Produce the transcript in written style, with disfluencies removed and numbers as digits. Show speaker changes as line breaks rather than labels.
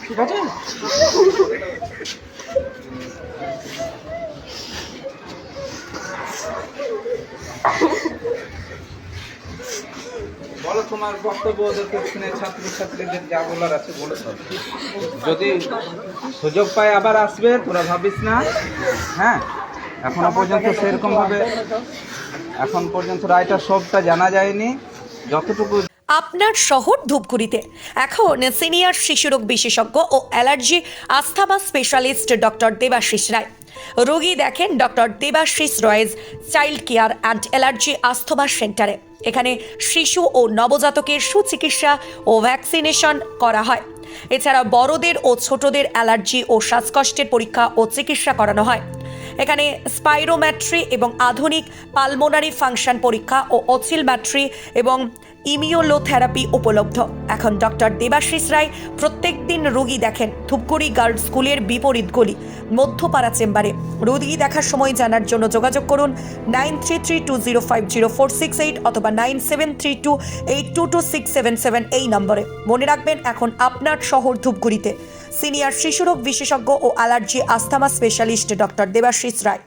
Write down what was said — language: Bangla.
ঠিক আছে।
বলো তোমার বক্তব্য ওদেরকে শুনে ছাত্রছাত্রীদের যা বলার আছে বলে সব। যদি সুযোগ পায় আবার আসবে, তোরা ভাবিস না। হ্যাঁ, এখন পর্যন্ত রায়টা সবটা জানা যায়নি। যতটুকু
আপনার শহর ধূপগুড়িতে এখন সিনিয়র শিশুরোগ বিশেষজ্ঞ ও allergy asthma specialist doctor Debashis Roy রোগী দেখেন doctor Debashis Roy's child care and allergy asthma সেন্টারে। এখানে শিশু ও নবজাতকের সুচিকিৎসা ও ভ্যাকসিনেশন করা হয়। এছাড়া বড়দের ও ছোটদের অ্যালার্জি ও শ্বাসকষ্টের পরীক্ষা ও চিকিৎসা করানো হয়। এখানে স্পাইরোম্যাট্রি এবং আধুনিক পালমোনারি ফাংশন পরীক্ষা ও অসিলম্যাট্রি এবং ইমিউনোথেরাপি উপলব্ধ। এখন ডক্টর দেবাশিস রায় প্রত্যেক দিন রোগী দেখেন ধূপগুড়ি গার্লস স্কুলের বিপরীত গলি মধ্যপাড়া চেম্বারে। রোগী দেখার সময় জানার জন্য যোগাযোগ করুন 9332050468 অথবা 9732822677 এই নম্বরে। মনে রাখবেন, এখন আপনার শহর ধূপগুড়িতে সিনিয়র শিশুরোগ বিশেষজ্ঞ ও allergy asthma specialist doctor Debashis রায়।